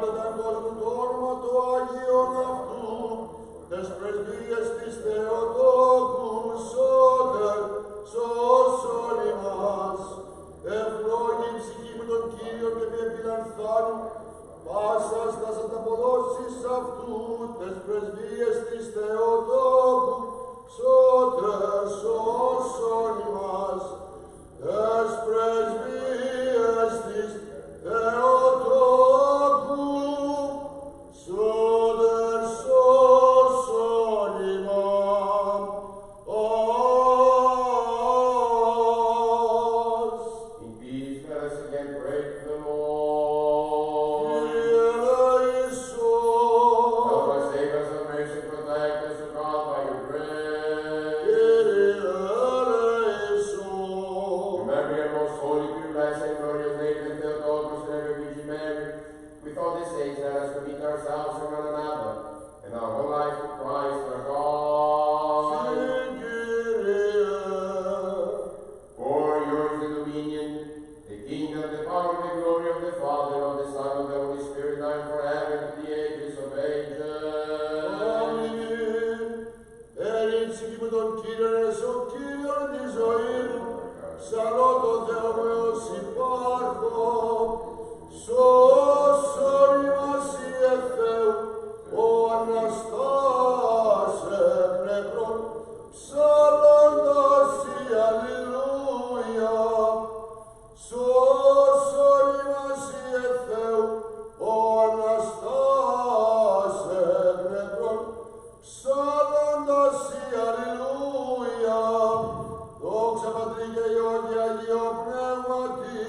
παντοτεύγος του το όνομα του Αγίον αυτού, τες πρεσβείες της Θεοτόκου, σώτερ, σώσον ημάς. Ευλόγη η ψυχή με τον Κύριο και με επιλανθάνου, πάσας τας ανταποδόσεις αυτού, τες πρεσβείες της Θεοτόκου, σώτερ, σώσον ημάς. Τες πρεσβείες της Θεοτόκου, σώτερ, σώσον ημάς. In peace, let us again pray to the Lord. Kyrie eleison. Help us, save us, have mercy, protect us, O God, by your grace. Kyrie eleison. Remember your most holy, pure, blessed, and glorious name, and Theotokos and every Virgin Mary. With all these saints, let us commit ourselves to one another, and our whole life to Christ our God. Sing Kyrie. For yours the dominion, the kingdom, the power, and the glory of the Father, of the Son, of the Holy Spirit, now and forever, to the ages of ages. Αμήν. Έρη ψυχή με τον Κύριον έσω, Κύριον τη ζωή μου, ψαλώ το Θεό μου ως υπάρχω. Σώσον ημάς Ιε Θεού, ο Αναστάς εκ νεκρών, ψάλλοντας η Αλληλούια. Σώσον ημάς Ιε Θεού, ο Αναστάς εκ νεκρών, ψάλλοντας η Αλληλούια. Δόξα Πατρί και Υιό και Αγίο Πνεύματι,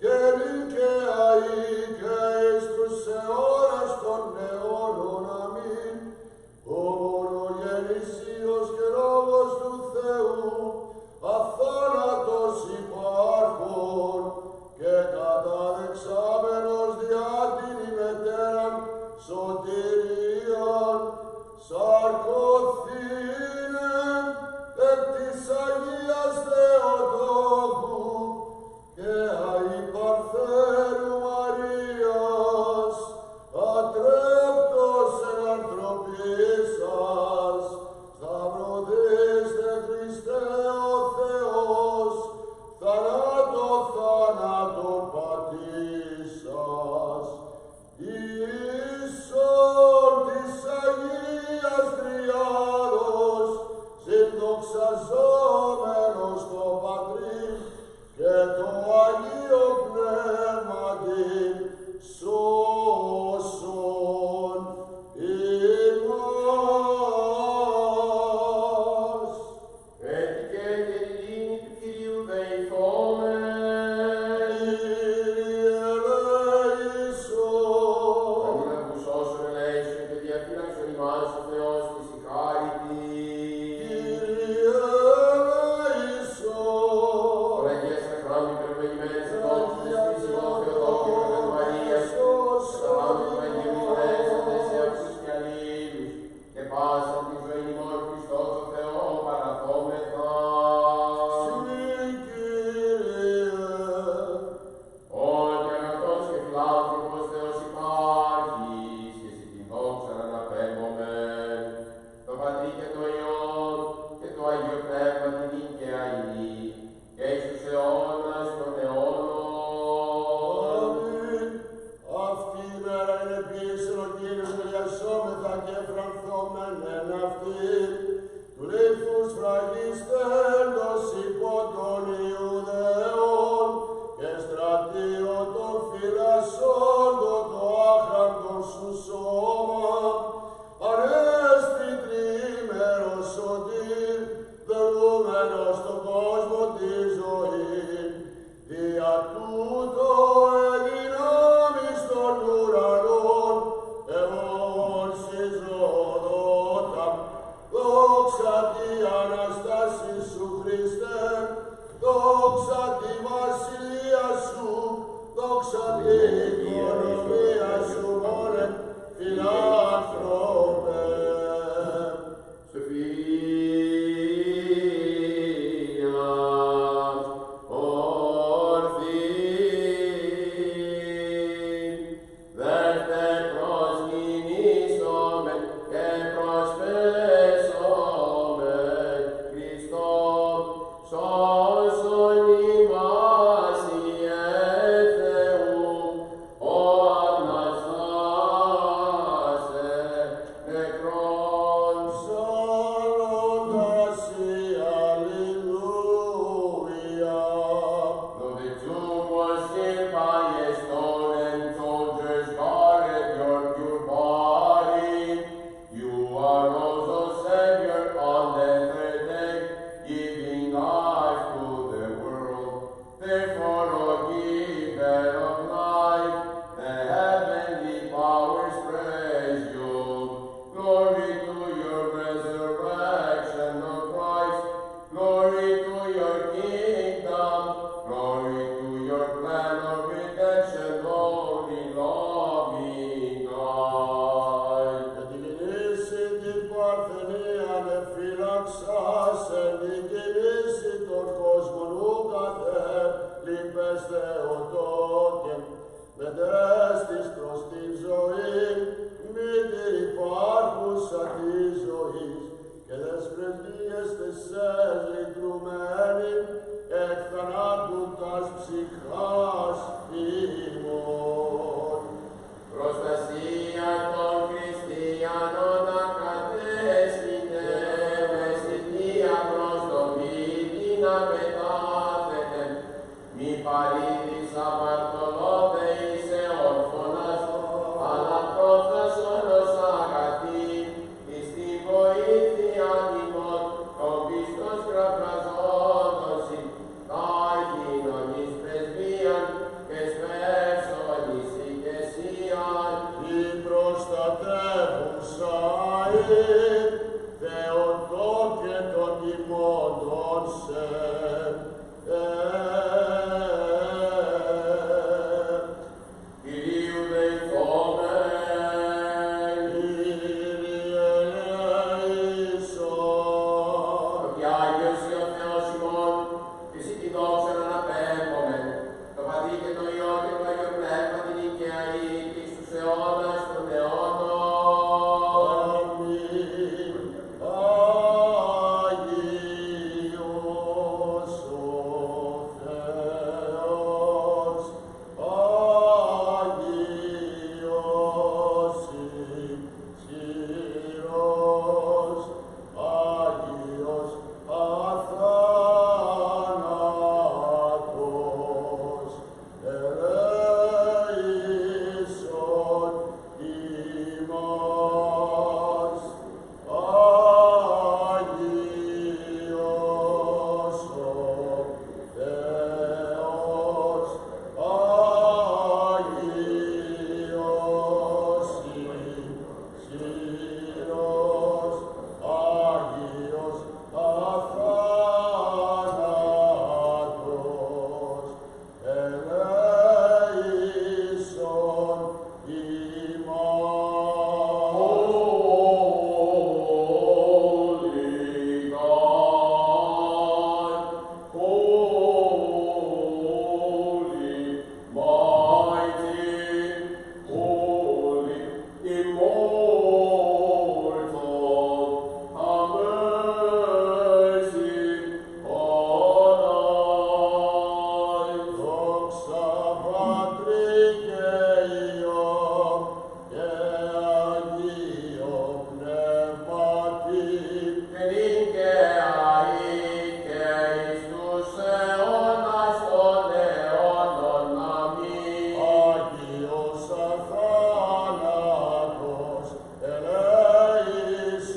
και νυν και αεί και εις τους αιώνας των αιώνων. Αμήν. Ο μονογενής Υιός και Λόγος του Θεού, αθάνατος υπάρχων και καταδεξάμενος διά την ημετέραν σωτηρίαν, σαρκωθήνεν εκ της Αγίας Θεοτόκου και αεί Παρθένου Μαρίας, ατρέπτος εν ανθρωπίσας, σταυρωθήστε Χριστέ ο Θεός, θανάτω θάνατον πατήσας. Ίσον της Αγίας Τριάδος, συνδοξαζόμενος το Πατρί και το Αγίο Πνεύματι, σώσον ημάς. Έτσι και την ειρήνη του Κυρίου δεηθόμεν. Kyrie eleison. Αντί να ακουσώσουν ελέησον και διαφύλαξον ημάς ο Θεός της η χάρητη. Kyrie eleison. Παναγίας Σαχράμι, υπερευλογημένης εντός της Χρυσιμός Θεοτόκου και της Μαρίας, καταβάλουν του Αγίου Μητρέσαντες σε αυτούς και αλλήλους, και πάσαν τη ζωή ημών Χριστός ο Θεό παραθόμεθα. Sing Kyrie. Ότι αγαθός και φιλάνθρωπος Θεός υπάρχεις, και σε την δόξα να αναπέμπομεν. Το Πατρί και το Υιόν και το Αγίο Πνεύμα την νυν και αηδή, και εις τους αιώνας των αιώνων. Αμήν. Αυτή η μέρα είναι πίσω ο Κύριος μοιασόμεθα και φρανθόμεν εν αυτή. Του λίθους φραγιστέντος υπό των Ιουδαίων και στρατείο των φυλασσόντων το άχραντο σου σώμα. Ανέστη τριήμερο σωτήρ, δελούμενος στον κόσμο τη ζωή. Δια τούτο εγινάμεις των ουρανών, εγώ συζωδότα, δόξα τη Αναστάση σου πρωτεύουσα Θεοτό και των τιμώντων σε. Κυρίου δεηθόμεν, Κύριε ελέησον. ότι Άγιος ή ο Θεός ημών, εσύ τη δόξα να αναπέμπομεν, το Πατρί και το Υιό και το Άγιο Πνεύμα την οικιαή και εις τους αιώνας των αιώνων. Αμήν. Άγιος ο Θεός, Άγιος ισχυρός, Άγιος αθάνατος, ελέησον ημάς. Άγιος ο Θεός, Άγιος ισχυρός, Άγιος αθάνατος, ελέησον ημάς. Holy God, holy, mighty, holy, immortal, have mercy on us. Δόξα Πατρί και Υιό και Αγίο Πνεύματι, Και νικαιαή και εις τους αιώνας των αιώνων. Αμήν. Άγιος αθάνατος, ελέησον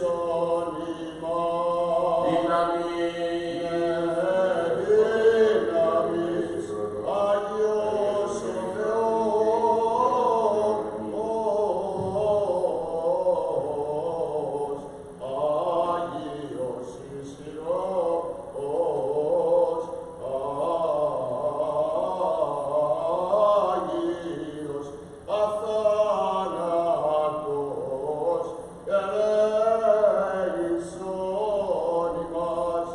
ημάς. Δύναμις, Άγιος ο Θεός, Άγιος ισχυρός, Άγιος αθάνατος, ελέησον ημάς.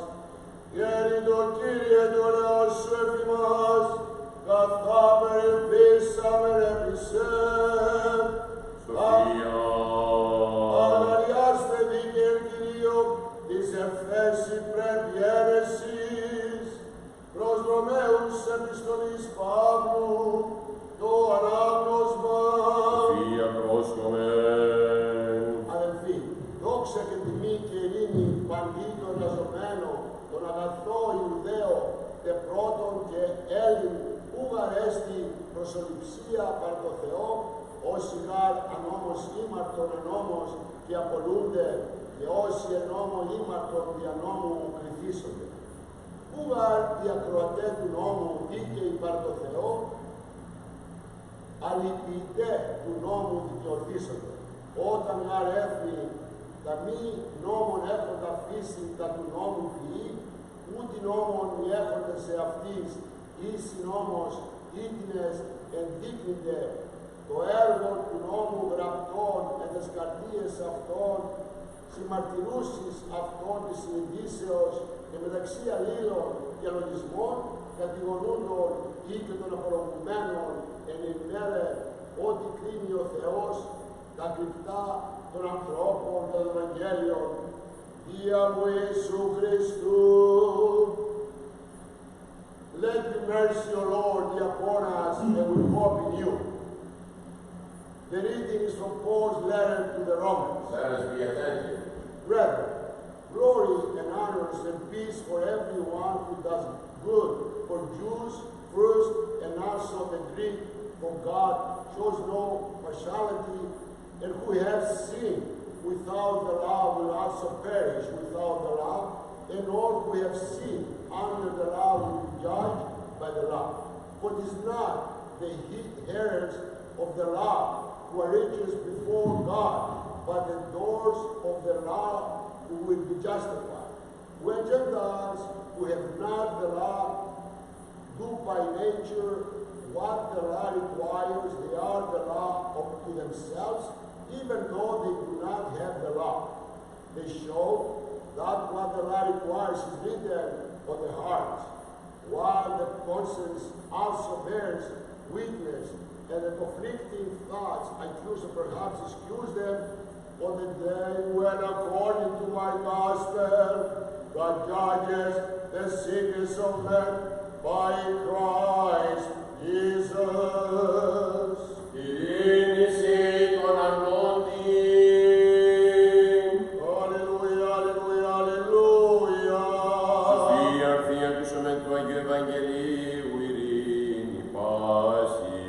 Γέρι το Κύριε το Θεό σου επί μας, καθά περιπήσαμεν επί σε. Σοφία. Αγαλιάστε δίκαιε Κυρίω της ευθέση πρέπει αίρεσης, προς Ρωμαίους επιστολής Παύλου, το ανάγνωσμα. Σοφία πρόσκομεν. Αδελφοί, δόξα και τιμή και ειρήνη παντί των εργαζομένων, τον αγαθό Ιουδαίο και πρώτον και Έλλην, που γαρέστη προσοληψία παρ' το Θεό, όσοι γάρ ανόμως ήμαρτον ενόμως και απολούνται, και όσοι ενόμο ήμαρτον δια νόμου κριθήσονται. Που γάρ οι ακροατέ του νόμου δίκαιοι παρ' το Θεό, αλυπηητέ του νόμου δικαιωθήσονται. Όταν γάρ έθνη τα μη νόμων έχοντα φύση τα του νόμου ποιή, ούτε νόμων μη έχονται σε αυτής, ίση νόμος ήτινες ενδείκνυται το έργο του νόμου γραπτών εν τες καρδίες αυτών, συμμαρτυρούσεις αυτών της συνειδήσεως και μεταξύ αλλήλων και λογισμών, κατηγορούντων ή και των απολογουμένων εν ημέρε ό,τι κρίνει ο Θεός τα κρυπτά των ανθρώπων των Ευαγγέλιων, δια μου Ιησού Χριστού. Let the mercy, O Lord, be upon us, and we hope in you. The reading is from Paul's letter to the Romans. Let us be attentive. Brethren, glory and honors and peace for everyone who does good, for Jews first and also the Greek, for God shows no partiality, and who have sinned without the law will also perish without the law, and all who have sinned under the law will be judged by the law. For it is not the hearers of the law who are righteous before God, but the doors of the law who will be justified. When Gentiles who have not the law do by nature what the law requires, they are the law to themselves, even though they do not have the law. They show that what the law requires is written on the heart, while the conscience also bears witness, and the conflicting thoughts accuse or perhaps excuse them on the day when, according to my gospel, God judges the sickness of men by Christ Jesus. Alleluia, alleluia, alleluia. Fie acusament tu Agio Evangeliu irini pasi.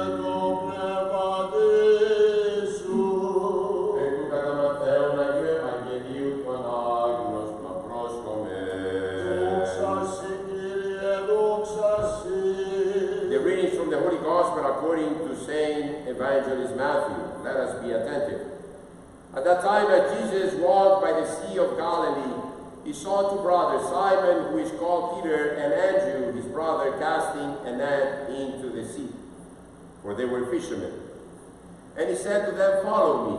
Et omne su. Et tu κατά Ματθαίον Αγίου Ευαγγελίου του ανάγνωστο πρόσκομε. Doxa si, Kyrie, doxa si. The readings from the Holy Gospel according to Saint Evangelist Matthew. Let us be attentive. At that time, as Jesus walked by the Sea of Galilee, he saw two brothers, Simon, who is called Peter, and Andrew, his brother, casting a net into the sea, for they were fishermen. And he said to them, "Follow me,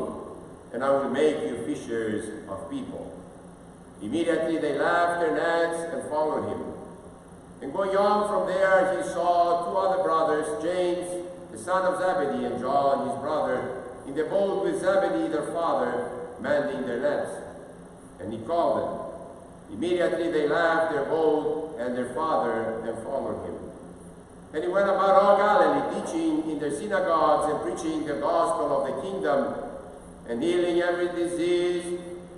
and I will make you fishers of people." Immediately they left their nets and followed him. And going on from there, he saw two other brothers, James, the son of Zebedee, and John, his brother, in the boat with Zebedee, their father, mending their nets. And he called them. Immediately they left their boat and their father and followed him. And he went about all Galilee, teaching in their synagogues and preaching the gospel of the kingdom, and healing every disease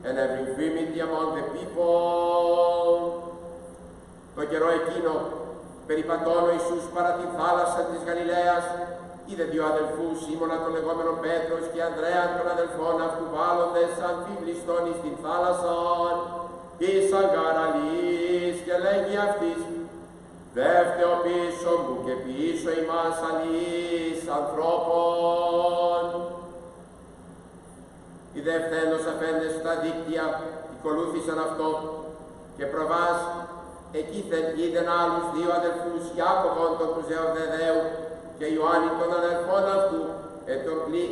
and every infirmity among the people. Το καιρό εκείνο, περιπατών ο Ιησούς παρά την θάλασσα της Γαλιλαίας, είδε δύο αδελφούς, Σίμωνα τον λεγόμενο Πέτρος και Ανδρέα των αδελφών αυτού βάλλοντες αμφιβλιστών εις την θάλασσαν, εις αγκαραλής, και λέγει αυτής, «Δεύτε ο πίσω μου και πίσω ημάς αλής ανθρώπων». Οι δε ευθέντος αφέντες στα δίκτυα ακολούθησαν αυτό και προβάς εκείθεν είδεν άλλους δύο αδελφούς, Ιάκωβον τον του Ζεωδεδαίου και Ιωάννη των αδελφών αυτού,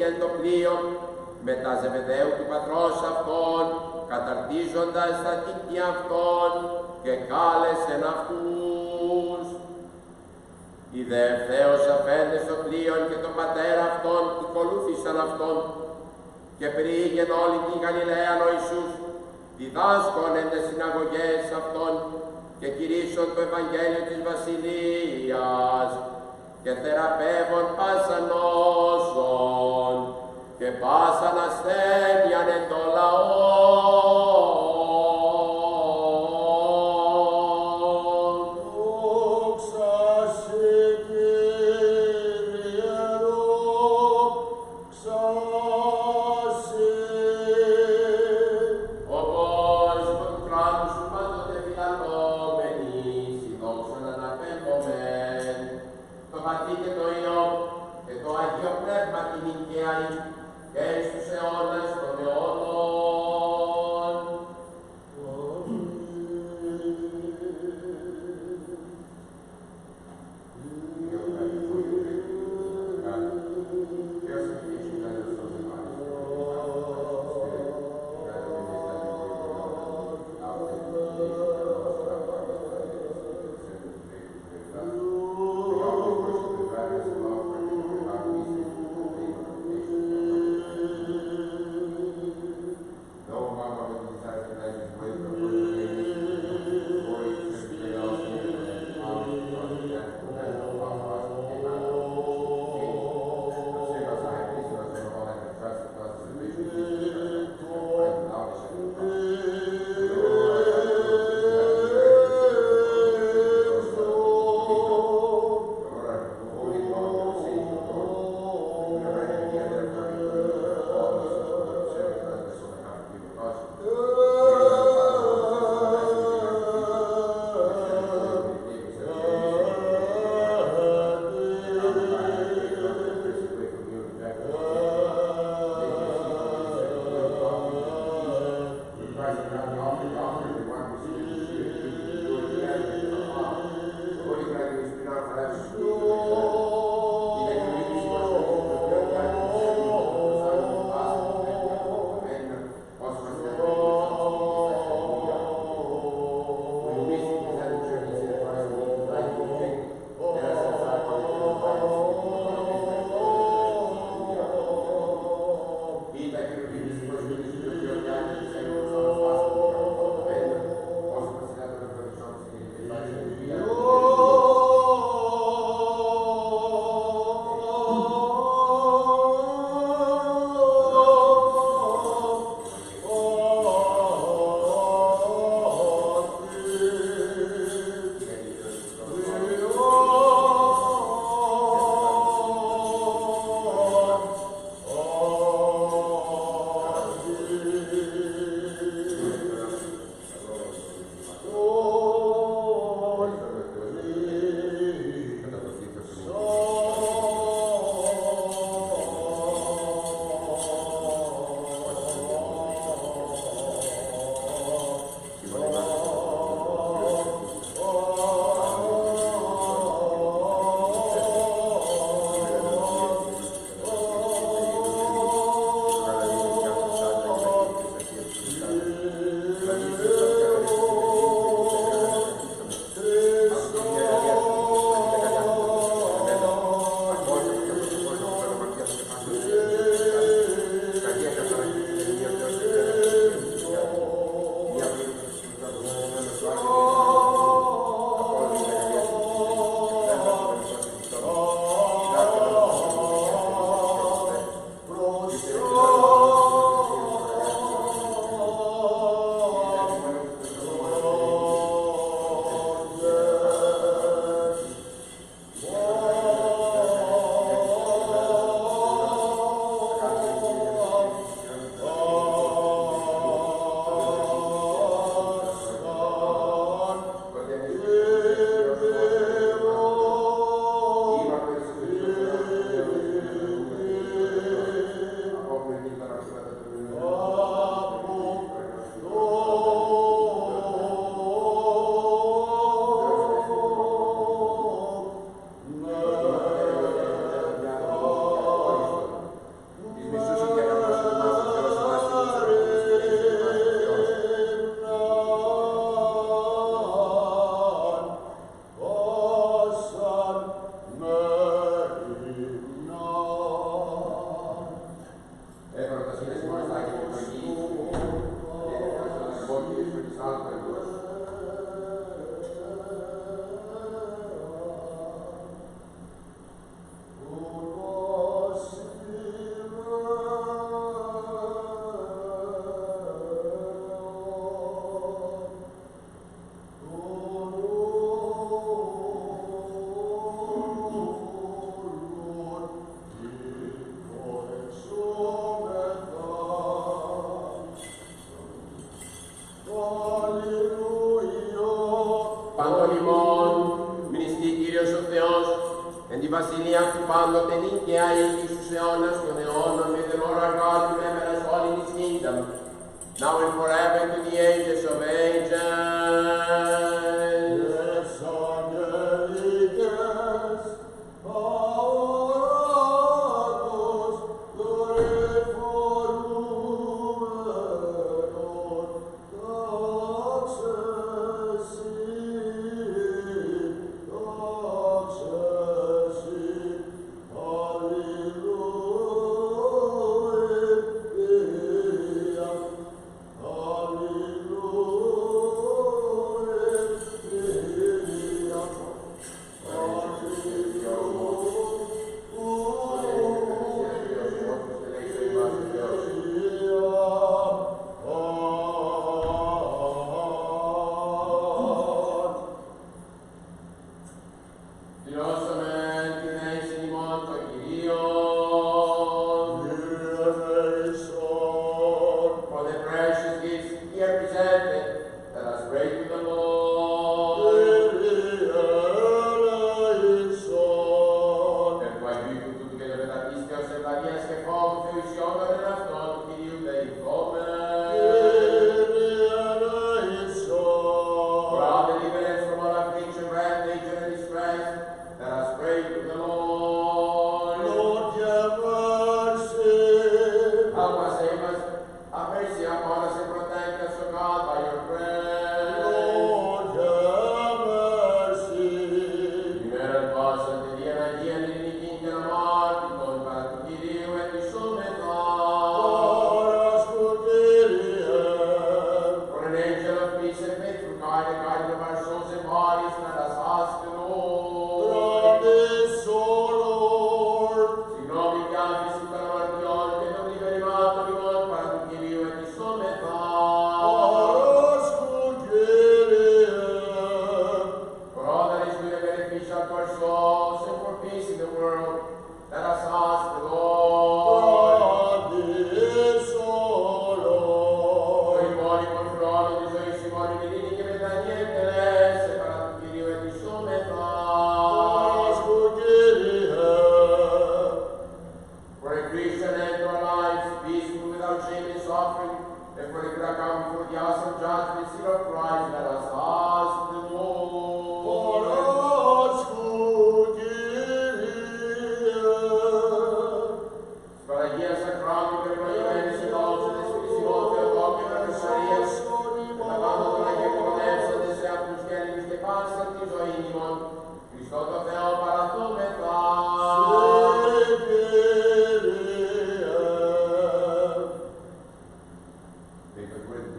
εν το πλοίο με τα Ζεβεδαίου του πατρός αυτών, καταρτίζοντας τα δίκτυα αυτών, και κάλεσεν αυτούς. Οι δε ευθέως αφέντες στο πλοίον και τον πατέρα αυτών ακολούθησαν αυτόν, και περιήγεν όλη την Γαλιλαίαν ο Ιησούς, διδάσκων εν τες συναγωγές αυτών, και κηρύσσον το Ευαγγέλιο της Βασιλείας, και θεραπεύων πάσαν νόσων, και πάσαν ασθένειαν εν το λαό.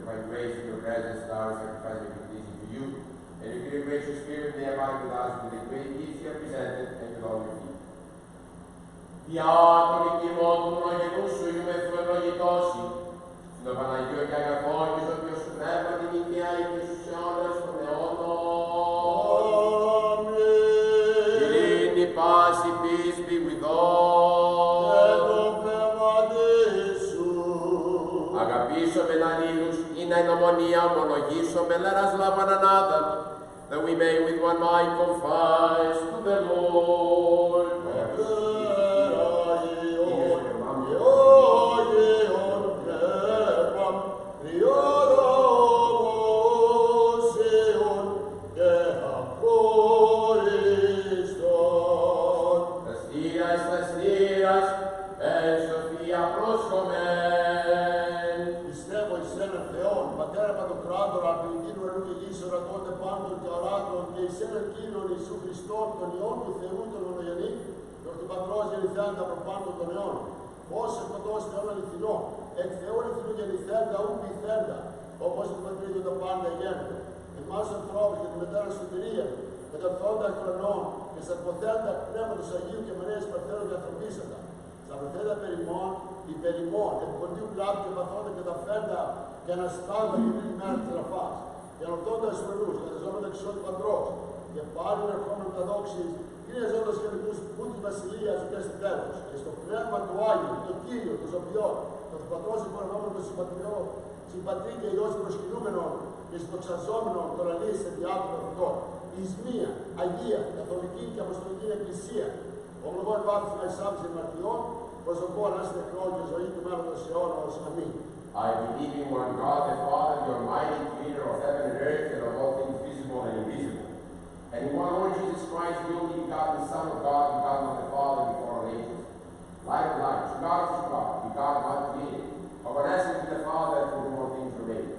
Find ways in your presence, our sacrifice, your Αγαπήσομεν αλλήλους, ή να εν ομονία ομολογήσομεν, let us love one another, that we may with one mind confess to the Lord. Τον Υιόν του Θεού τον μονογενή, τον του Πατρός γεννηθέντα από πάνω των αιών. Ως εκποτός Θεόν αληθινό, εκ Θεού αληθινού γεννηθέντα, ου πειθέντα, όπως του Πατρίδου τα πάντα γέννητα. Εμάς ανθρώπους και τη μετέρα σωτηρία, μεταρθόντα εκ των αιών, και στα ποθέντα πνεύματος Αγίου και Μαρίας Παρθένου και ανθρωπίσαντα. Στα προθέντα περιμών, υπερημών, επικοντίου πλάτου και παθόντα και τα φέντα, και αναστάλτα και την ημέρα της Ραφάς. Και ανωτώντα στους ουρανούς, κατεζόμενα εξ του Πατρός. Και πάλι ερχόμενοι τα δόξης, είναι ζώντας και νεκρούς που τη βασιλεία και στη τέλος. Και στο πνεύμα του Άγιου, το Κύριο, το Ζωπιό, το Πατρός υπορευόμενο το συμπατριό, συμπατρί και Υιός προσκυνούμενον και συντοξαζόμενον τον αλήθεια σε διάκοπο αυτόν. Εις μία, Αγία, Καθολική και Αποστολική Εκκλησία, ομολογών βάθισμα εις άμψης μαρτιών, προσωπώ ανάστη νεκρών και ζωή του μέλλοντος αιώνος. Αμήν. I believe in one God, the Father, the Almighty, Creator of heaven and earth, and of all things visible and invisible. And in one Lord Jesus Christ, the only begotten Son of God, begotten of the Father before all ages. Light of light, true God of true God, begotten, not created, of one essence with the Father, through whom all things were made.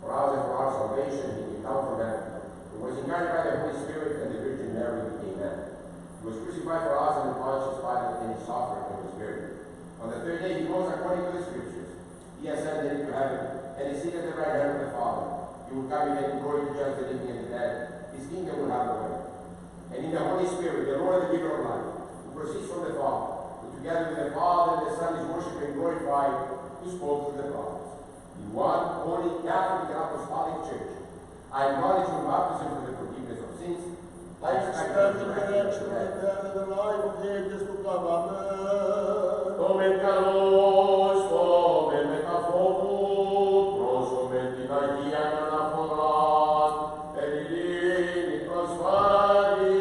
For us and for our salvation, he came down from heaven, who was incarnate by the Holy Spirit, and the Virgin Mary became man. He was crucified for us, and the Pontius Pilate, and he suffered and was buried. On the third day, he rose according to the Scriptures. He ascended into heaven, and is seated at the right hand of the Father. He will come again in glory to judge the living and the dead. His kingdom will have no end. And in the Holy Spirit, the Lord, the giver of life, who proceeds from the Father, who together with the Father and the Son is worshipped and glorified, who spoke through the prophets. In one holy Catholic and Apostolic Church, I acknowledge your baptism for the forgiveness of sins. I expect the resurrection of the dead and the life of the ages to come. Amen. Omen kalos, omen metaphonu, prosomen την Αγία αναφοράν, εν ειρήνη προσφάρει.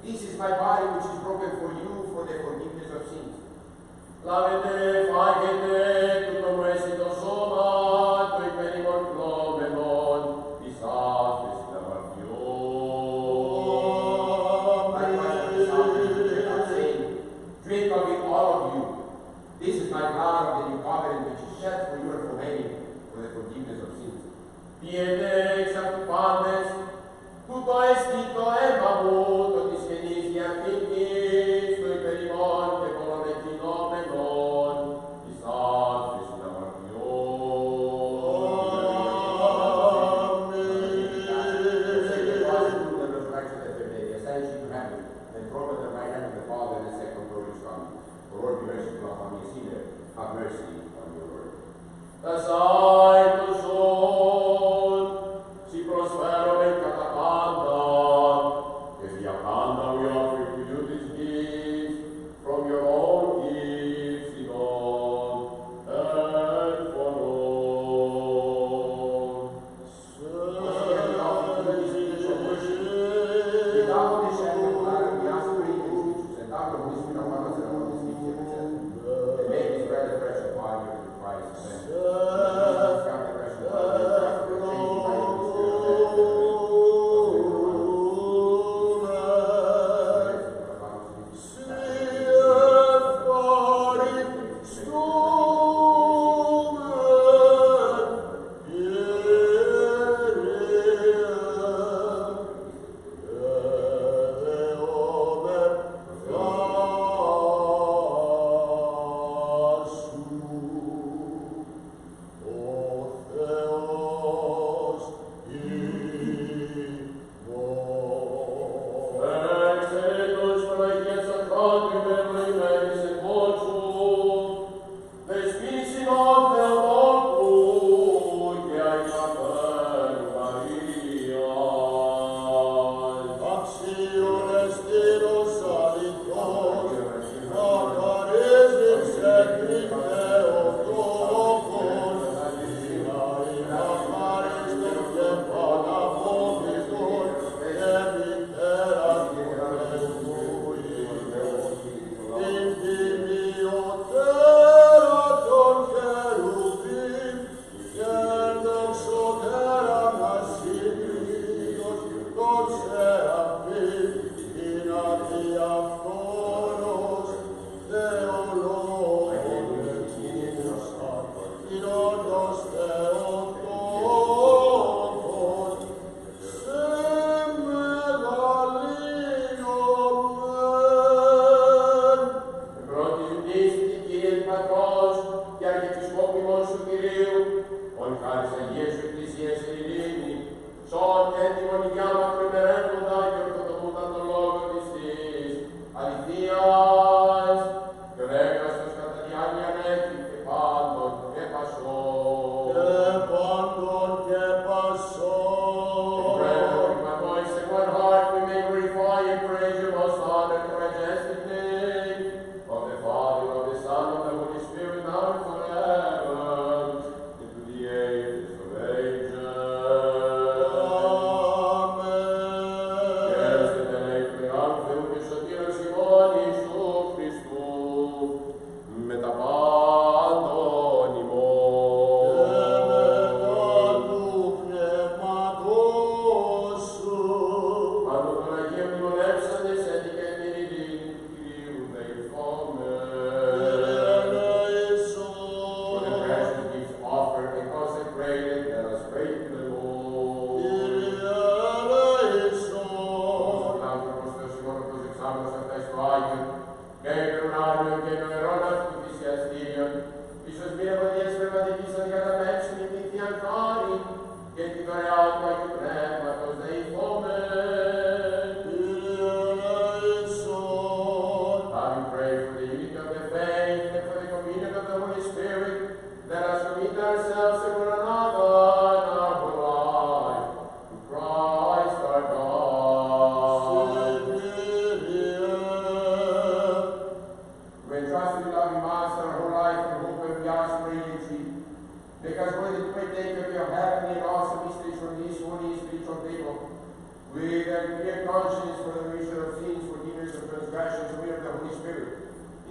This is my body which is broken for you for the forgiveness of sins. Λάβετε, φάγετε του το μέσητο σώμα το υπερήμων κλώμενων της άφης των αμαρτιών. Likewise, the psalmist kept on saying, drink of it, all of you. This is my blood of the new covenant which is shed for you and for many for the forgiveness of sins. Πιετε εξ αυτού πάντες, τούτο έστι το αίμα μου, το της Καινής Διαθήκης, το υπερημών και πολλών εκκοινόμενων, της άφης των Have mercy on your word. Δασάι το ζών, σοι προσφέρομεν κατά πάντα, και δια πάντα we offer to you this gift, from your own gifts in all and for all. Once again, we offer to you this gift of worship. Without the shedding of blood, we ask for it and thou the Holy Spirit upon us and upon this gift here present. And make this bread the fresh body of Christ. Amen.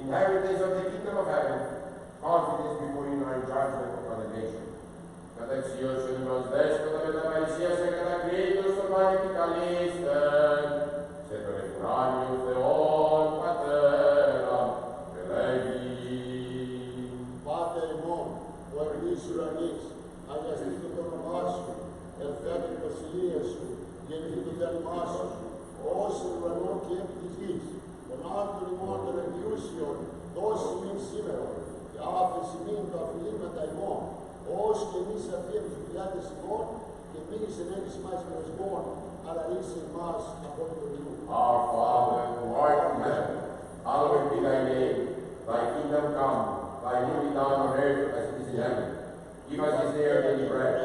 inheritance of the kingdom of heaven, confidence before you are in judgment or condemnation. Καταξιώσον ημάς δέσποτα με τα παρησίας και κατακρίτως των πανεπικαλίστεν, σε τον εκουράνιο Θεόν Πατέρα, και λέγει. Πάτερ ημών, ο ουρανής ουρανής, αγιαστήτω το όνομά σου, ελθέτω η βασιλεία σου, γεννηθεί το θέλημά σου, ως ουρανό και επί της γης. Τον άρτον ημών των εγγυούσιων, δώσει μην σήμερα, και άφεση μην τα αφιλήματα ημών, ως και εμείς αφήνουμε τους φιλιάτες ημών, και μην εισενέγεις ημάς κρεσμών, αλλά είσαι ημάς από τον Ιού. Our Father, who art in heaven, hallowed be thy name. Thy kingdom come, thy will be done on earth as it is in heaven. Give us this day our daily bread,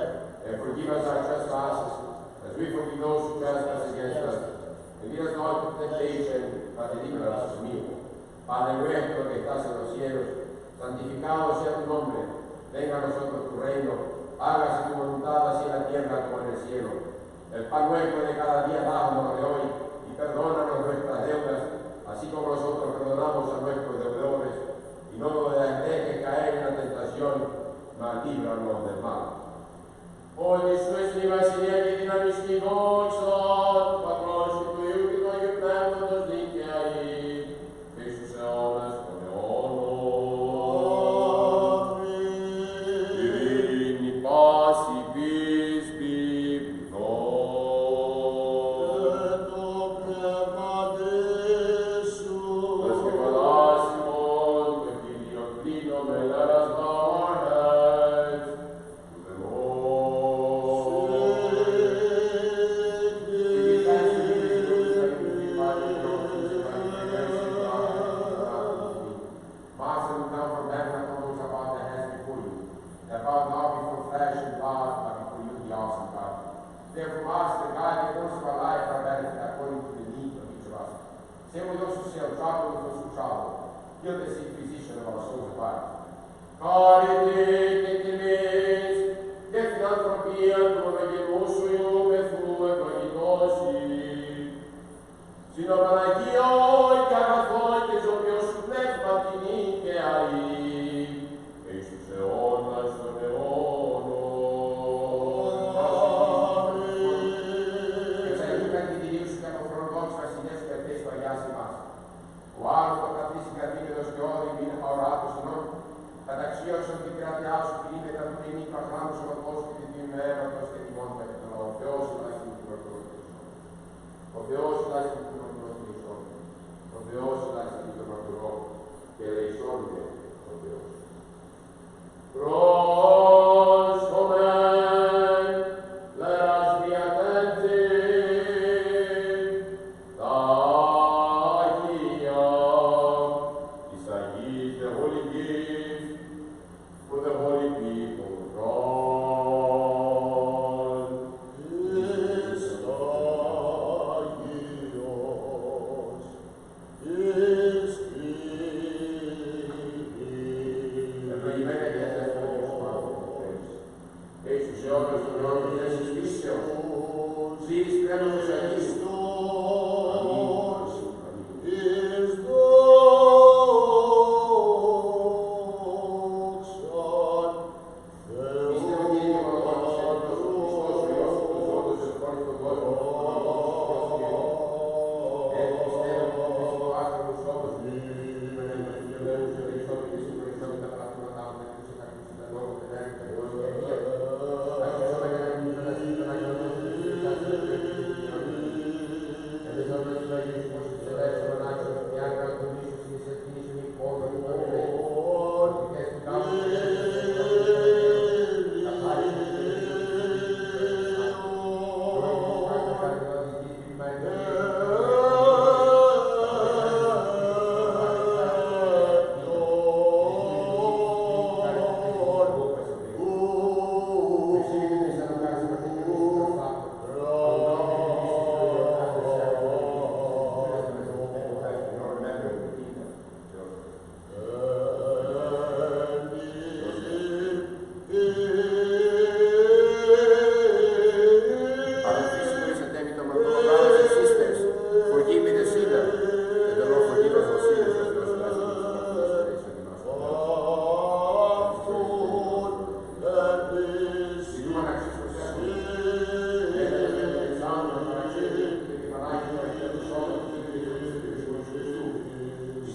and forgive us our trespasses, as we forgive those who trespass against us. And lead us not into temptation, but deliver us from evil. Padre nuestro que estás en los cielos, santificado sea tu nombre. Venga a nosotros tu reino, hágase tu voluntad así en la tierra como en el cielo. El pan nuestro de cada día dános de hoy, y perdónanos nuestras deudas, así como nosotros perdonamos a nuestros deudores, y no nos dejes caer en la tentación, mas líbranos del mal. Ότι σου έστι η βασιλεία και η δύναμη και η δόξα, του Πατρός και του Υιού και του Αγίου Πνεύματος δίκαια ή, και στους αιώνας των αιώνων. Ειρήνη πάση πίστη πληθών. Και το πνεύμα σου, Δασκευαλάς ημών και Κύριον κλείνομαι, let us bow our heads to the Lord. Master, who come from heaven upon those about the hands before you, that bow not before flesh and blood, but before you, the awesome God. Therefore, Master, guide the course of our life, our benefit, according to the need of each of us. Same with those who sail, travel with those who travel. Heal the sick physician of our souls and bodies. Χάρητε και τιμής και φιλανθρωπία του Αγγελού σου Υιού Πεθού ευλογητώσει. Συνοπαναγίο και αγαθό και ζωοποιό σου πνεύμα την και αή, και εις τους αιώνας των αιώνων. Εξαγγείλαν την κυρίου σου και από χρονικούς βασιλιές και αρτές του Αγιάς ημάς. Ο άλλος το καθίσει καθήκεδος και όδη μην αοράτος ημών, καταξίωσον την κράτειά σου κινήμετα του νήμη παγράμου σωματός και την ημέρωτος και τιμών με τον Θεός ημάς την Ορθόδοξη. Ο Θεός ημάς την Ορθόδοξη.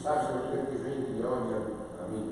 Σάψε με τη ζωή και η αιώνια. Αμήν.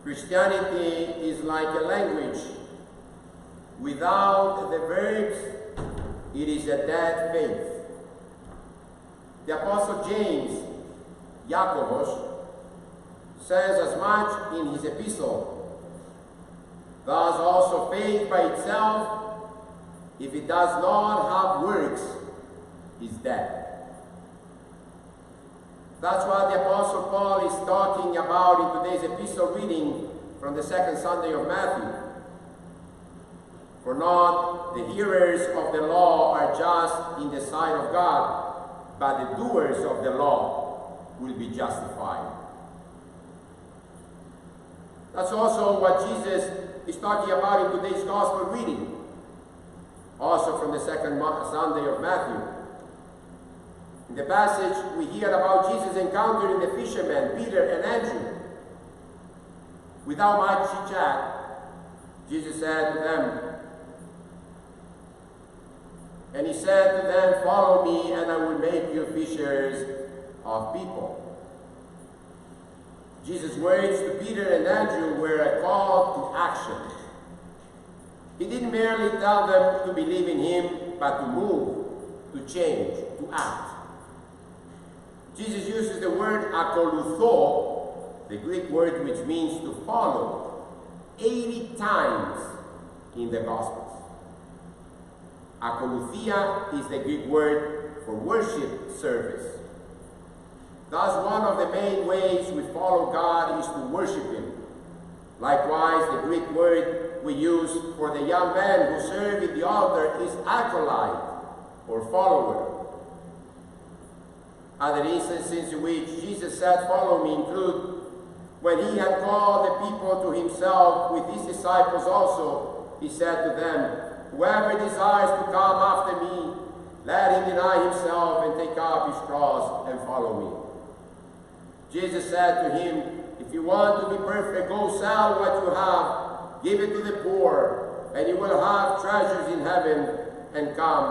Christianity is like a language. Without the verbs, it is a dead faith. The Apostle James, Jacobus, says as much in his epistle. Thus also faith by itself, if it does not have works, is dead. That's what the Apostle Paul is talking about in today's epistle reading from the second Sunday of Matthew. For not the hearers of the law are just in the sight of God, but the doers of the law will be justified. That's also what Jesus is talking about in today's Gospel reading, also from the second Sunday of Matthew. In the passage, we hear about Jesus encountering the fishermen, Peter and Andrew. Without much chit-chat, Jesus said to them, and he said to them, "Follow me, and I will make you fishers of people." Jesus' words to Peter and Andrew were a call to action. He didn't merely tell them to believe in him, but to move, to change, to act. Jesus uses the word akoluthō, the Greek word which means to follow, 80 times in the Gospels. Akoluthia is the Greek word for worship service. Thus, one of the main ways we follow God is to worship him. Likewise, the Greek word we use for the young men who serve at the altar is acolyte, or follower. Other instances in which Jesus said, "Follow me," include when he had called the people to himself with his disciples also. He said to them, "Whoever desires to come after me, let him deny himself and take up his cross and follow me." Jesus said to him, "If you want to be perfect, go sell what you have, give it to the poor, and you will have treasures in heaven, and come,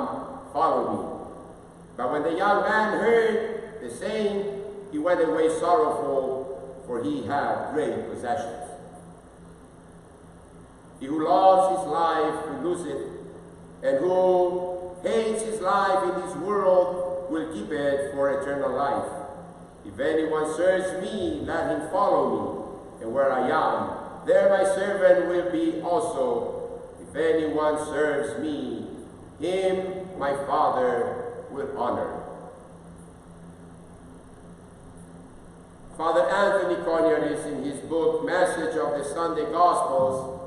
follow me." But when the young man heard the saying, he went away sorrowful, for he had great possessions. He who loves his life will lose it, and who hates his life in this world will keep it for eternal life. If anyone serves me, let him follow me, and where I am, there my servant will be also. If anyone serves me, him my Father will honor. Father Anthony Cornelius, in his book Message of the Sunday Gospels,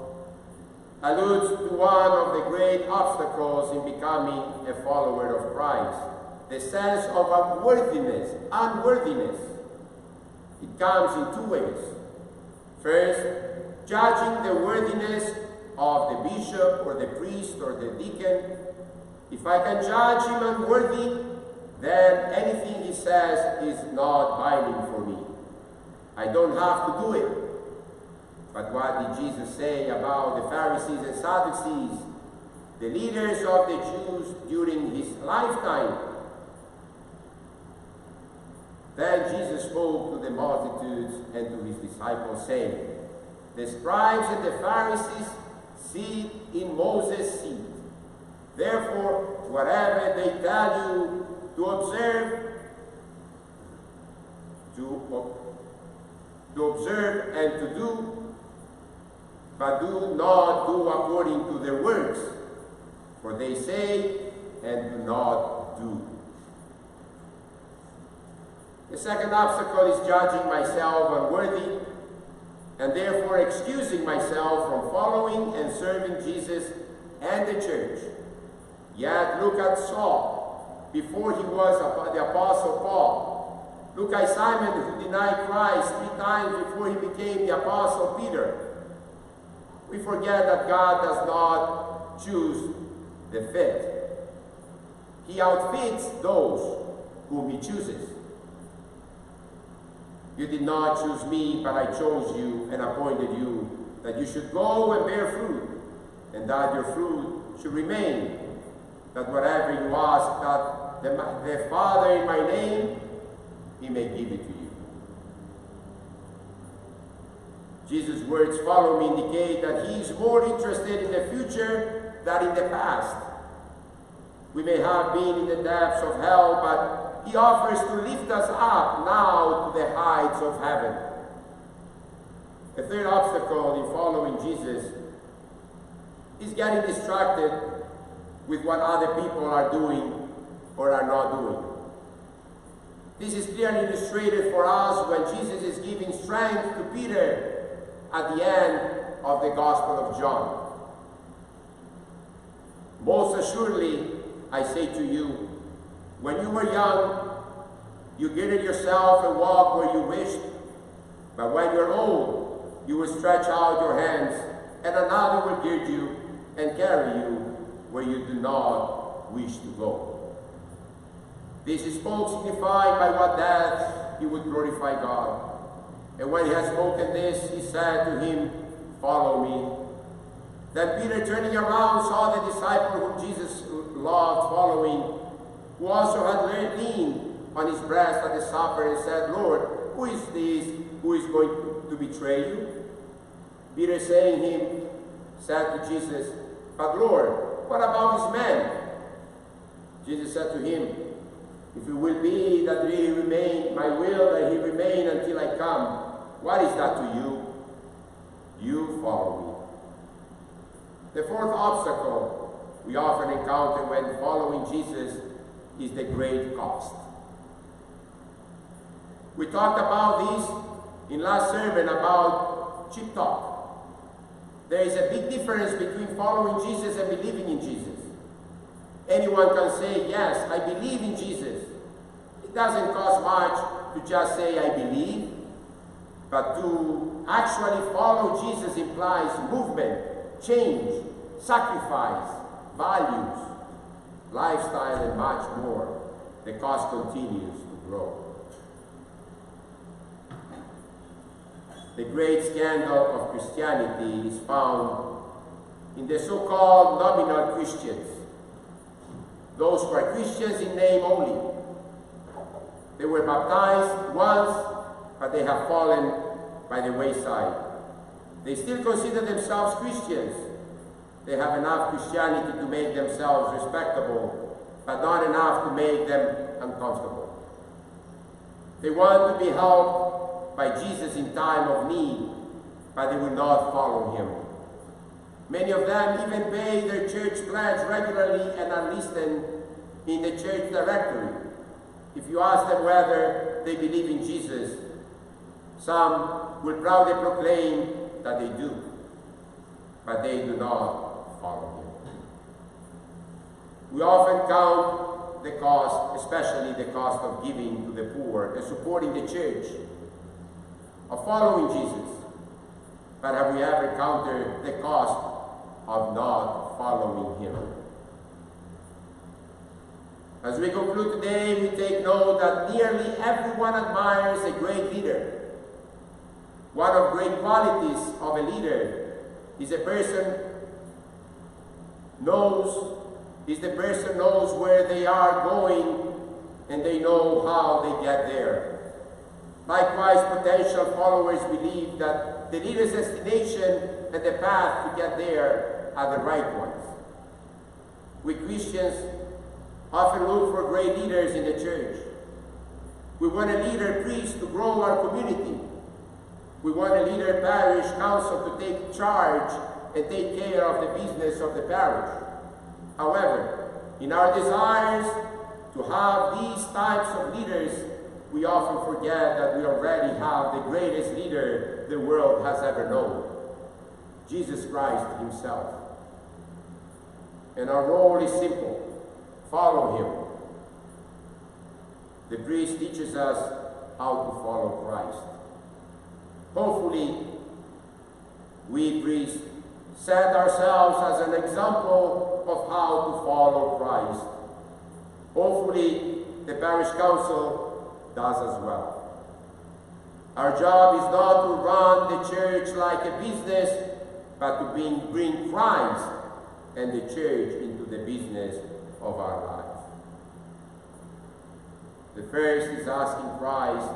alludes to one of the great obstacles in becoming a follower of Christ, the sense of unworthiness. It comes in two ways. First, judging the worthiness of the bishop or the priest or the deacon. If I can judge him unworthy, then anything he says is not binding for me. I don't have to do it. But what did Jesus say about the Pharisees and Sadducees, the leaders of the Jews during his lifetime? Then Jesus spoke to the multitudes and to his disciples, saying, "The scribes and the Pharisees sit in Moses' seat. Therefore, whatever they tell you to observe and to do, but do not do according to their works, for they say and do not do." The second obstacle is judging myself unworthy, and therefore excusing myself from following and serving Jesus and the church. Yet look at Saul, before he was the Apostle Paul. Look at Simon, who denied Christ 3 times before he became the Apostle Peter. We forget that God does not choose the fit. He outfits those whom he chooses. You did not choose me, but I chose you and appointed you, that you should go and bear fruit, and that your fruit should remain, that whatever you ask that the Father in my name, he may give it to you. Jesus' words, "Follow me," indicate that he is more interested in the future than in the past. We may have been in the depths of hell, but he offers to lift us up now to the heights of heaven. The third obstacle in following Jesus is getting distracted with what other people are doing or are not doing. This is clearly illustrated for us when Jesus is giving strength to Peter at the end of the Gospel of John. "Most assuredly, I say to you, when you were young, you girded yourself and walked where you wished. But when you're old, you will stretch out your hands, and another will gird you and carry you where you do not wish to go." This is spoke signified by what death he would glorify God. And when he had spoken this, he said to him, "Follow me." Then Peter, turning around, saw the disciple whom Jesus loved following, who also had leaned on his breast at the supper, and said, "Lord, who is this who is going to betray you?" Peter, saying him, said to Jesus, "But Lord, what about this man?" Jesus said to him, "If it will be that he remain, my will that he remain until I come, what is that to you? You follow me." The fourth obstacle we often encounter when following Jesus is the great cost. We talked about this in last sermon about cheap talk. There is a big difference between following Jesus and believing in Jesus. Anyone can say, "Yes, I believe in Jesus." It doesn't cost much to just say, I believe, but to actually follow Jesus implies movement, change, sacrifice, values, lifestyle, and much more. The cost continues to grow. The great scandal of Christianity is found in the so-called nominal Christians, those who are Christians in name only. They were baptized once, but they have fallen by the wayside. They still consider themselves Christians. They have enough Christianity to make themselves respectable, but not enough to make them uncomfortable. They want to be helped by Jesus in time of need, but they will not follow him. Many of them even pay their church pledge regularly and are listed in the church directory. If you ask them whether they believe in Jesus, some will proudly proclaim that they do, but they do not follow him. We often count the cost, especially the cost of giving to the poor and supporting the church, of following Jesus. But have we ever counted the cost of not following him? As we conclude today, we take note that nearly everyone admires a great leader. One of great qualities of a leader is the person knows where they are going and they know how they get there. Likewise, potential followers believe that the leader's destination and the path to get there are the right ones. We Christians often look for great leaders in the church. We want a leader priest to grow our community. We want a leader parish council to take charge and take care of the business of the parish. However, in our desires to have these types of leaders, we often forget that we already have the greatest leader the world has ever known, Jesus Christ himself. And our role is simple: follow him. The priest teaches us how to follow Christ. Hopefully, we priests set ourselves as an example of how to follow Christ. Hopefully, the parish council does as well. Our job is not to run the church like a business, but to bring Christ and the church into the business of our lives. The first is asking Christ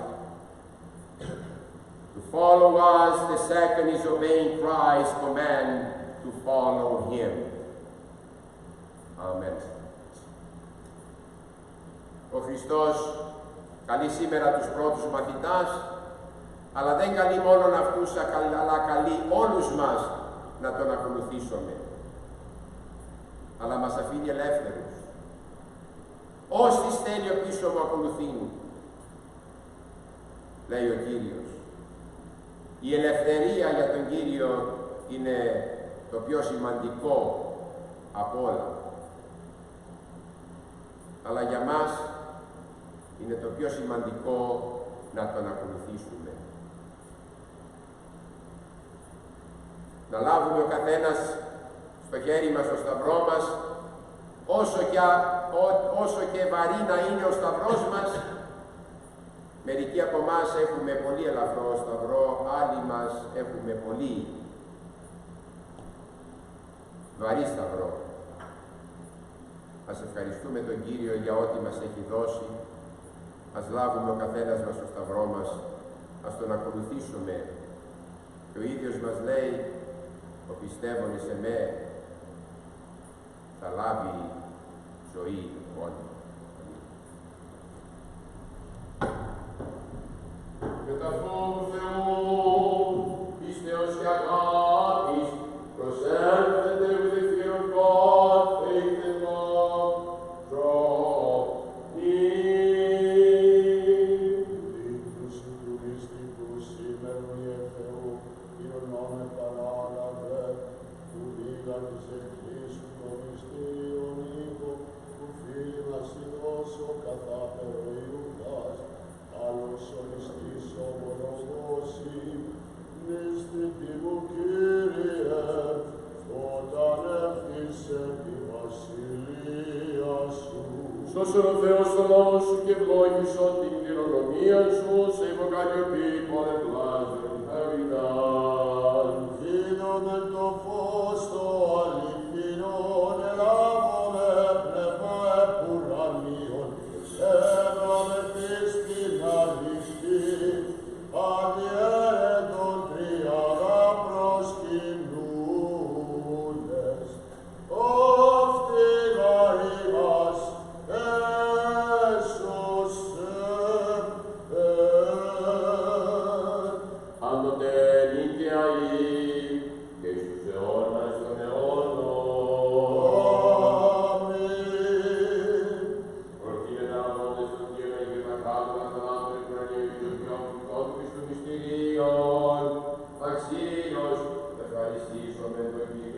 to follow us. The second is obeying Christ's command to follow him. Amen. Ο Χριστός καλεί σήμερα τους πρώτους μαθητάς, αλλά δεν καλεί μόνον αυτούς, αλλά καλεί όλους μας να τον ακολουθήσουμε. Αλλά μας αφήνει ελεύθερους. Όσοι στέλνει πίσω μου ακολουθήν, λέει ο Κύριος. Η ελευθερία για τον Κύριο είναι το πιο σημαντικό από όλα. Αλλά για μας είναι το πιο σημαντικό να τον ακολουθήσουμε. Να λάβουμε ο καθένας στο χέρι μας το σταυρό μας, όσο και βαρύ να είναι ο σταυρός μας. Μερικοί από εμάς έχουμε πολύ ελαφρό σταυρό, άλλοι μας έχουμε πολύ βαρύ σταυρό. Ας ευχαριστούμε τον Κύριο για ό,τι μας έχει δώσει. Ας λάβουμε ο καθένας μας το σταυρό μας, ας τον ακολουθήσουμε. Και ο ίδιος μας λέει, ο πιστεύων σε με θα λάβει ζωή αιώνια. Και τα φόβου Θεού, πίστεως και αγάπης, προσέλθετε with the fear of God, faith and love, draw near. Δείχνους του μυστικού σήμερου Ιε Θεού, ειρωνόμε παράλαβε, που λίγα της εκκλήσου το μυστήριον οίκο, που φίλοι μας Άκουσον ο Θεός το λαό σου και ευλόγησον την κληρονομία σου, σε υποκαλιοποιεί πολλαπλάσιον χαριτάς. Δίνομαι το φως το αληθινόν, ελάβομαι πνεύμα επουρανίων, έβραμε πίστην αληθή, αδιέρετον τριάδα προσκυνούντες. Όφτινα ημάς έσωσεν. Πάντοτε νίκαια ή, και εις τους αιώνας των αιώνων. Αμήν. Προκείμενα αγώνες των Κύριων Αγίων Ακράτων, των άνθρωπων του Ουρανίου και των Υιών του Τόπου εις των μυστηρίων, αξίως ευχαριστήσομεν τον Κυρίον.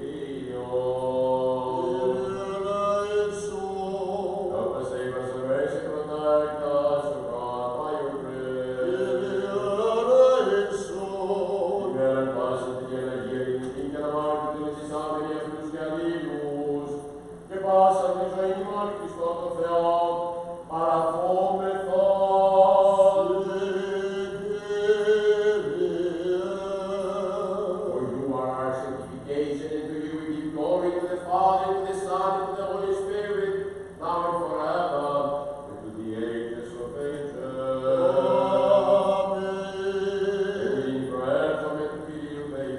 Όπως είμαστε μέσα προνάκτας, ο Κατάιον ημέραν πάσα την Αγία Ειρηνική και να μάρκει την εσυσάμενη αυτούς και αλλήλους, και πάσα τη ζωή ημών Χριστό το Θεό, παραθόμεθα. For you are our sanctification, and to you we give glory, to the Father, to the Son, and to the Holy Spirit, now and forever, and to the ages of ages. Amen. Forever, and to you may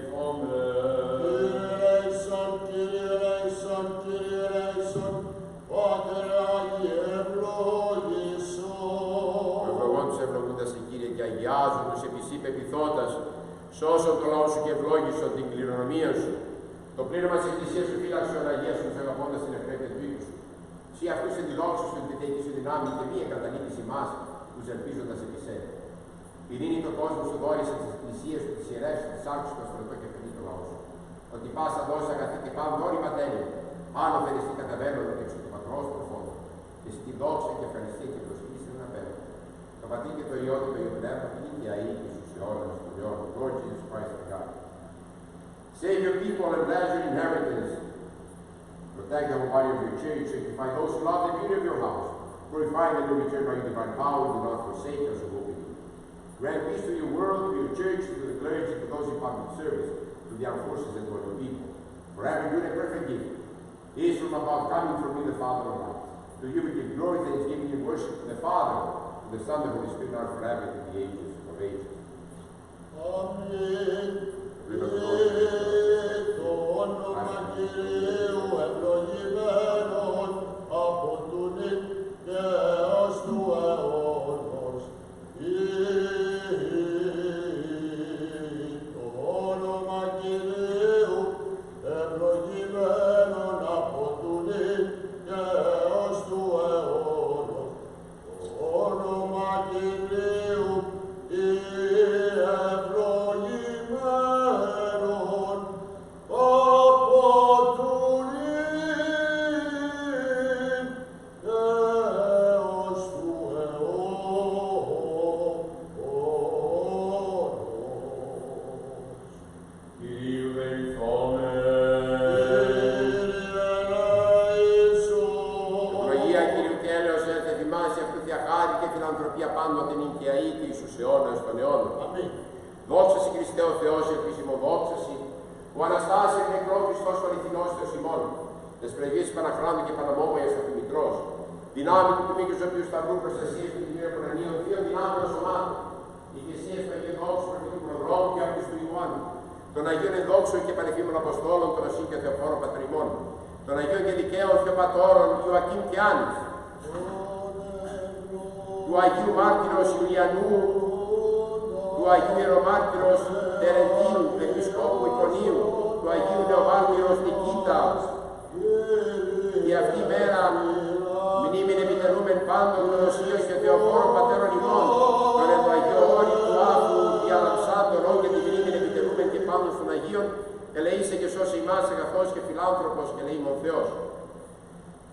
Ευλογών τους ευλογούντας σε Κύριε και αγιάζουν τους επί σύ πεποιθώντας, σώσον το λαό σου και ευλόγησον την κληρονομία σου. Το πλήρωμα της Εκκλησίας σου φύλαξον Αγία σου, αγαπώντας την ευπρέπεια του οίκου σου. Συ αυτούς εν τη δόξα σου, την τέχνη σου δυνάμει και μία καταλήτης ημάς, τους ελπίζοντας επί σένα. Ειρήνη το κόσμο σου δόρισε της Εκκλησίας σου, της ιερεύς σου, της άκουσης το στρατό και παιδί το λαό σου. Ότι πάσα δόση αγαθή και πάνω δόρυμα τέλεια, πάνω φερεστή καταβαίνοντα και εξ του πατρός προφών. Και στη δόξα και ευχαριστία και προσφύγηση να απέλα. Το Πατρί και το Υιό και το Υιό Πνεύμα, την ίδια ή και στους αιώνας των αιώνων. Lord Jesus Christ our God. Save your people and bless your inheritance. Protect the whole body of your church, sanctify those who love the beauty of your house. Glorify them in return by your divine power, do not forsake us who hope in you. Grant peace to your world, to your church, to the clergy, to those in public service, to the armed forces and to all your people. For every good and perfect gift is from above, coming from you, the Father of lights. To you we give glory, thanksgiving, and worship to the Father, to the Son, the Holy Spirit, now and forever, to the ages of ages. Αμήν. River of Το όνομα Κυρίου ευλογημένον από του νυν και έως του αιώνος. Το όνομα Κυρίου ευλογημένον από του νυν και έως του αιώνος. Το όνομα Κυρίου ευλογημένον από του νυν και έως του αιώνος. Κυρίου δεηθόμεν. Ευλογία Κύριου και έλεος έλθε θυμάσαι αυτού θεία χάρη και φιλανθρωπία πάντοτε νικαιαή και εις τους αιώνας των αιώνων. Αμήν. Δόξα σοι Χριστέ ο Θεός, επίσημο δόξα σοι, που αναστάσει εκ νεκρό Χριστός ο αληθινός Θεός ημών, τες πλεγείς Παναχράντου και Παναμόμοιας αυτού Μητρός, δυνάμει του ποιμήκης ο οποίος σταυρού προστασίας του Κυρίου Επουρανίου, δύο δυνάμεων σωμάτων, ηγεσίας του Αγίου Δόξου προφητού προδρόμου και αυτού του Ιωάννου, των Αγίων Ενδόξων και Πανεφήμων Αποστόλων, των Ασύν και Θεοφόρων Πατριμών, των Αγίων και Δικαίων Θεοπατώρων Ιωακήμ και Άννης, του Αγίου Μάρτυρος Ιουλιανού, του Αγίου Ιερομάρτυρος Τερεντίου, του Επισκόπου Εικονίου, του Αγίου Νεομάρτυρος Νικήτα, και αυτή η μέρα μνήμην επιτελούμεν πάντων των Οσίων και Θεοφόρων Πατέρων ημών, τον εν το Αγίο Όρη του Άφου διαλαμψάντων, και τη μνήμην επιτελούμεν και πάντων των Αγίων, ελεήσε και σώσε ημάς αγαθός και φιλάνθρωπος και ελεήμων Θεός.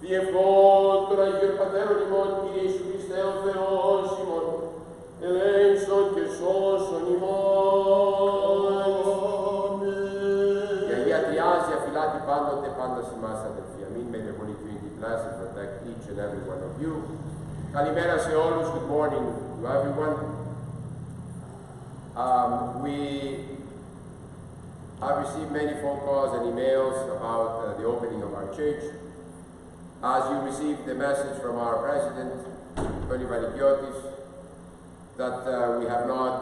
Διευχών των Αγίων Πατέρων ημών, Κύριε Ιησού Χριστέ ο Θεός ημών, ελέησον και σώσον ημών. Η Αγία Τριάζια φυλάτη πάντοτε πάντα ημάς αδελφοί. Αμήν με την πολύ του bless and protect each and every one of you. Kalimera se όλους, good morning to everyone. We have received many phone calls and emails about the opening of our church. As you received the message from our president, Tony Valikiotis, that we have not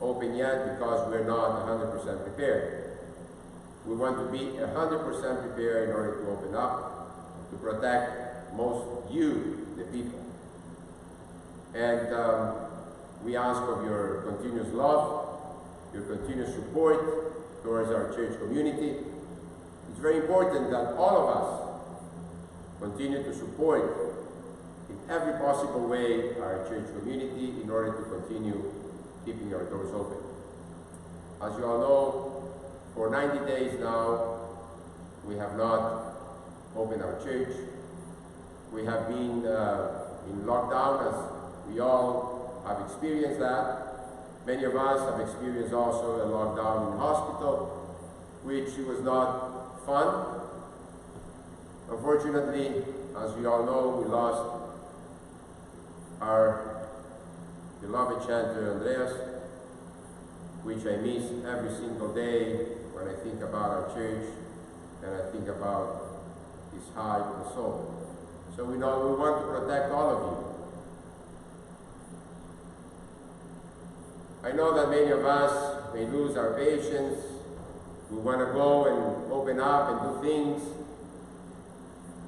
opened yet because we're not 100% prepared. We want to be 100% prepared in order to open up, to protect most you, the people. And we ask of your continuous love, your continuous support towards our church community. It's very important that all of us continue to support in every possible way our church community in order to continue keeping our doors open. As you all know, for 90 days now, we have not opened our church. We have been in lockdown, as we all have experienced that. Many of us have experienced also a lockdown in hospital, which was not fun. Unfortunately, as we all know, we lost our beloved chanter Andreas, which I miss every single day when I think about our church and I think about his heart and soul. So we know we want to protect all of you. I know that many of us may lose our patience. We want to go and open up and do things.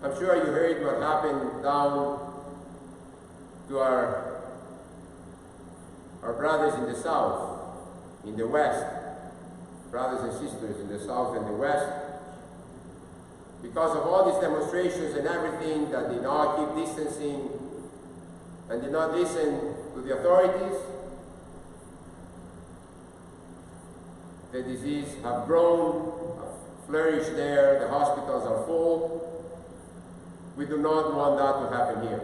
I'm sure you heard what happened down to our brothers in the south, in the west, brothers and sisters in the south and the west. Because of all these demonstrations and everything that did not keep distancing and did not listen to the authorities, the disease have grown, have flourished there, the hospitals are full. We do not want that to happen here.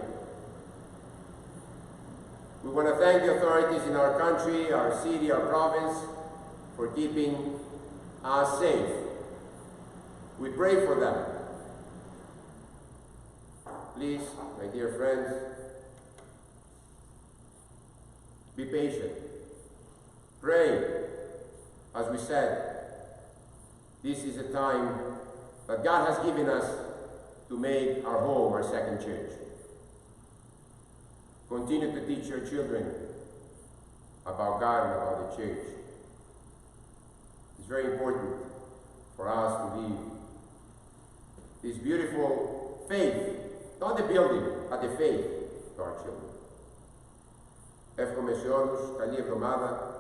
We want to thank the authorities in our country, our city, our province, for keeping us safe. We pray for them. Please, my dear friends, be patient. Pray. As we said, this is a time that God has given us to make our home our second church. Continue to teach your children about God and about the church. It's very important for us to leave this beautiful faith, not the building, but the faith to our children. Εύχομαι σε όλους καλή εβδομάδα.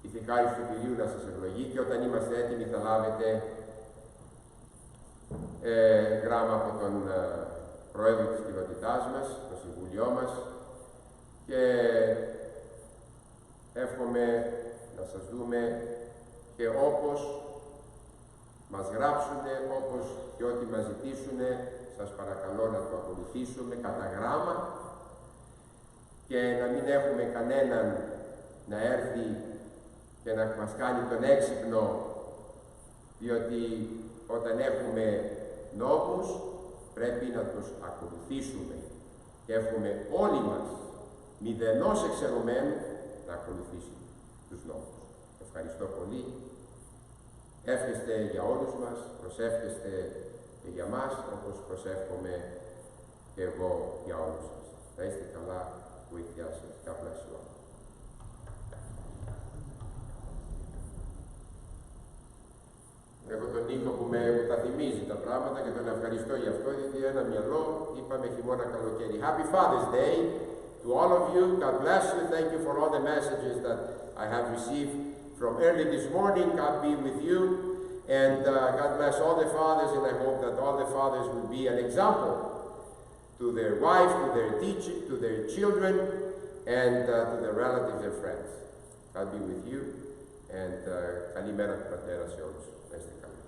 Η θηκάρις του Κυρίου να σας ευλογεί και όταν είμαστε έτοιμοι θα λάβετε γράμμα από τον Πρόεδρο της κοινότητάς μας, το Συμβουλίο μας, και εύχομαι να σας δούμε και όπως μας γράψουνε, όπως και ό,τι μας ζητήσουνε, σας παρακαλώ να το ακολουθήσουμε κατά γράμμα και να μην έχουμε κανέναν να έρθει και να μας κάνει τον έξυπνο, διότι όταν έχουμε νόμους πρέπει να τους ακολουθήσουμε και εύχομαι όλοι μας, μηδενός εξαιρωμένου, να ακολουθήσουμε τους νόμους. Ευχαριστώ πολύ. Εύχεστε για όλους μας, προσεύχεστε και για μας, όπως προσεύχομαι και εγώ για όλους σας. Να είστε καλά, βοήθειά σας. God bless you all. Έχω τον Νίκο που τα θυμίζει τα πράγματα και τον ευχαριστώ γι' αυτό, γιατί ένα μυαλό είπαμε χειμώνα καλοκαίρι. Happy Father's Day to all of you. God bless you. Thank you for all the messages that I have received from early this morning. God be with you. And God bless all the fathers, and I hope that all the fathers will be an example to their wives, to their teachers, to their children, and to their relatives and friends. God be with you. And kalimera του πατέρα σε όλους. Να είστε καλά.